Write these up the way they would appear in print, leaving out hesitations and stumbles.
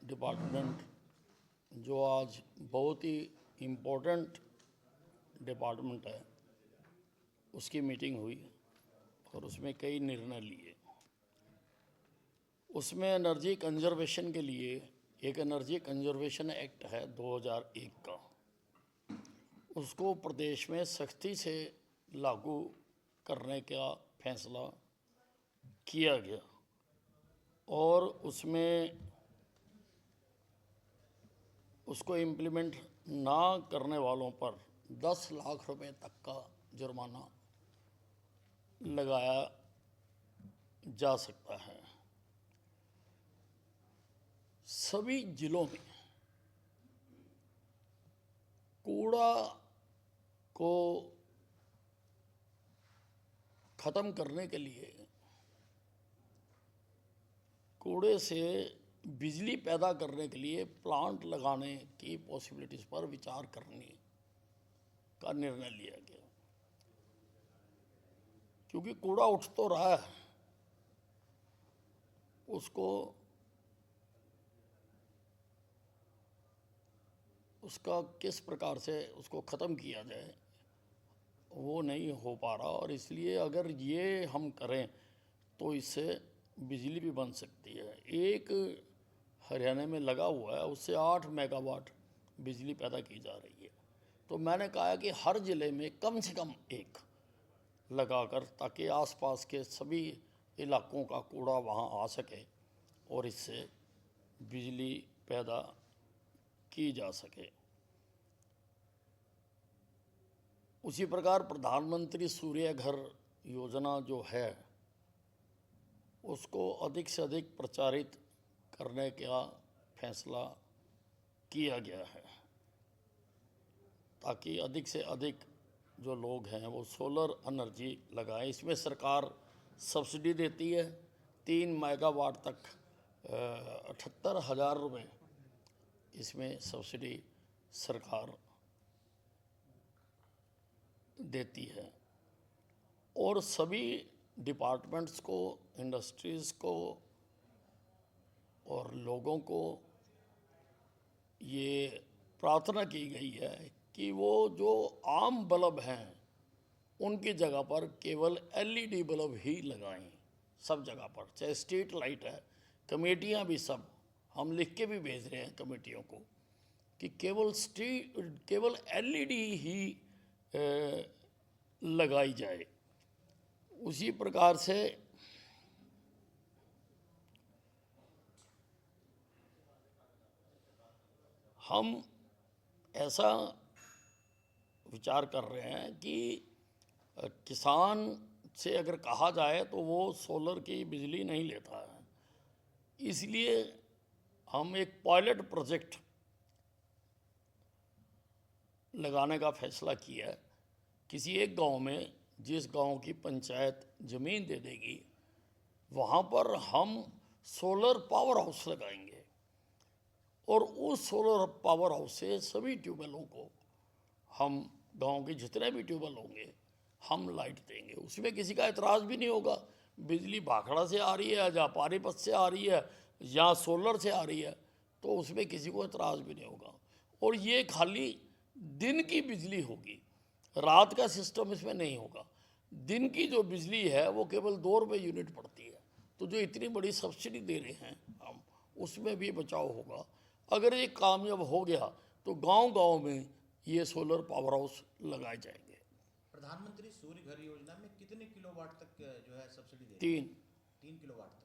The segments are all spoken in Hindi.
डिपार्टमेंट जो आज बहुत ही इम्पोर्टेंट डिपार्टमेंट है, उसकी मीटिंग हुई और उसमें कई निर्णय लिए। उसमें एनर्जी कंजर्वेशन के लिए एक एनर्जी कंजर्वेशन एक्ट है 2001 का, उसको प्रदेश में सख्ती से लागू करने का फैसला किया गया और उसमें उसको इम्प्लीमेंट ना करने वालों पर 10 लाख रुपए तक का जुर्माना लगाया जा सकता है। सभी जिलों में कूड़ा को ख़त्म करने के लिए, कूड़े से बिजली पैदा करने के लिए प्लांट लगाने की पॉसिबिलिटीज़ पर विचार करने का निर्णय लिया गया, क्योंकि कूड़ा उठ तो रहा है, उसको उसका किस प्रकार से उसको ख़त्म किया जाए वो नहीं हो पा रहा। और इसलिए अगर ये हम करें तो इससे बिजली भी बन सकती है। एक हरियाणा में लगा हुआ है, उससे 8 मेगावाट बिजली पैदा की जा रही है। तो मैंने कहा कि हर ज़िले में कम से कम एक लगाकर, ताकि आसपास के सभी इलाकों का कूड़ा वहाँ आ सके और इससे बिजली पैदा की जा सके। उसी प्रकार प्रधानमंत्री सूर्य घर योजना जो है, उसको अधिक से अधिक प्रचारित करने का फैसला किया गया है, ताकि अधिक से अधिक जो लोग हैं वो सोलर एनर्जी लगाएं। इसमें सरकार सब्सिडी देती है 3 मेगावाट तक 78,000 रुपये इसमें सब्सिडी सरकार देती है। और सभी डिपार्टमेंट्स को, इंडस्ट्रीज़ को और लोगों को ये प्रार्थना की गई है कि वो जो आम बल्ब हैं उनकी जगह पर केवल एलईडी बल्ब ही लगाएं सब जगह पर, चाहे स्ट्रीट लाइट है। कमेटियां भी सब हम लिख के भी भेज रहे हैं कमेटियों को कि केवल एलईडी ही लगाई जाए। उसी प्रकार से हम ऐसा विचार कर रहे हैं कि किसान से अगर कहा जाए तो वो सोलर की बिजली नहीं लेता है, इसलिए हम एक पायलट प्रोजेक्ट लगाने का फैसला किया है। किसी एक गांव में, जिस गांव की पंचायत ज़मीन दे देगी, वहाँ पर हम सोलर पावर हाउस लगाएंगे और उस सोलर पावर हाउस से सभी ट्यूबवेलों को, हम गांव के जितने भी ट्यूबवेल होंगे, हम लाइट देंगे। उसमें किसी का एतराज़ भी नहीं होगा। बिजली भाखड़ा से आ रही है या पानीपत से आ रही है या सोलर से आ रही है, तो उसमें किसी को एतराज़ भी नहीं होगा। और ये खाली दिन की बिजली होगी, रात का सिस्टम इसमें नहीं होगा। दिन की जो बिजली है वो केवल 2 रुपये यूनिट पड़ती है। तो जो इतनी बड़ी सब्सिडी दे रहे हैं हम, उसमें भी बचाव होगा। अगर ये कामयाब हो गया तो गांव-गांव में ये सोलर पावर हाउस लगाए जाएंगे। प्रधानमंत्री सूर्य घर योजना में कितने किलोवाट तक जो है सब्सिडी दे रही है? 3 किलोवाट तक।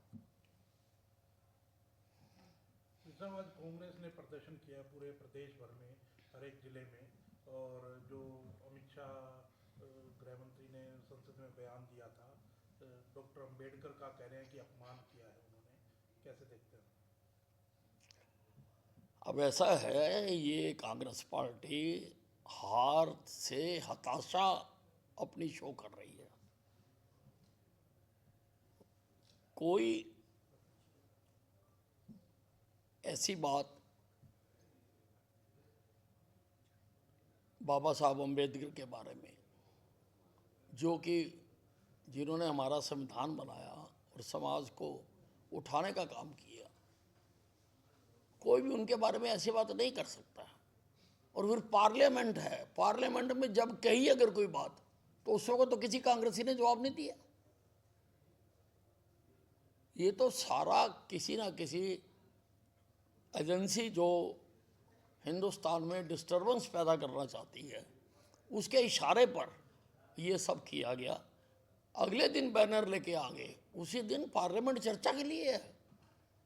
आज कांग्रेस ने प्रदर्शन किया पूरे प्रदेश भर में, हर एक जिले में, और जो अमित शाह गृह मंत्री ने संसद में बयान दिया था, डॉक्टर अंबेडकर का कह रहे हैं कि अपमान किया है उन्होंने, कैसे देखते हैं? अब ऐसा है, ये कांग्रेस पार्टी हार से हताशा अपनी शो कर रही है। कोई ऐसी बात बाबा साहब अम्बेडकर के बारे में, जो कि जिन्होंने हमारा संविधान बनाया और समाज को उठाने का काम किया, कोई भी उनके बारे में ऐसी बात नहीं कर सकता। और फिर पार्लियामेंट है, पार्लियामेंट में जब कही अगर कोई बात तो उस वक्त तो किसी कांग्रेसी ने जवाब नहीं दिया। ये तो सारा किसी ना किसी एजेंसी जो हिंदुस्तान में डिस्टरबेंस पैदा करना चाहती है उसके इशारे पर ये सब किया गया। अगले दिन बैनर लेके आ गए, उसी दिन पार्लियामेंट चर्चा के लिए है।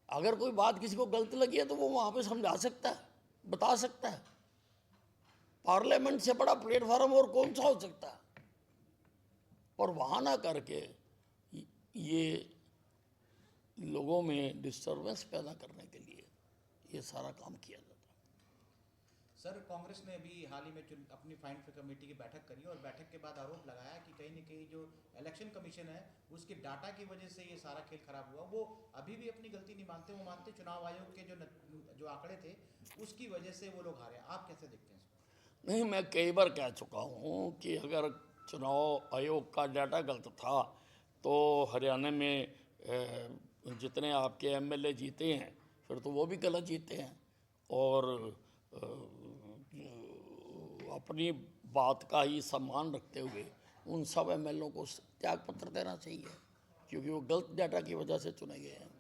अगर कोई बात किसी को गलत लगी है तो वो वहाँ पे समझा सकता है, बता सकता है। पार्लियामेंट से बड़ा प्लेटफॉर्म और कौन सा हो सकता है? और वहाँ ना करके ये लोगों में डिस्टरबेंस पैदा करने के लिए ये सारा काम किया जाता है। सर, कांग्रेस ने अभी हाल ही में अपनी फाइनेंस कमेटी की बैठक करी और बैठक के बाद आरोप लगाया कि कहीं न कहीं जो इलेक्शन कमीशन है उसके डाटा की वजह से ये सारा खेल खराब हुआ। वो अभी भी अपनी गलती नहीं मानते, वो मानते चुनाव आयोग के जो आंकड़े थे उसकी वजह से वो लोग हारे। आप कैसे देखते हैं इसको? नहीं, मैं कई बार कह चुका हूँ कि अगर चुनाव आयोग का डाटा गलत था तो हरियाणा में जितने आपके एमएलए जीते हैं फिर तो वो भी गलत जीते हैं। और अपनी बात का ही सम्मान रखते हुए उन सब एमएलए को त्याग पत्र देना चाहिए, क्योंकि वो गलत डाटा की वजह से चुने गए हैं।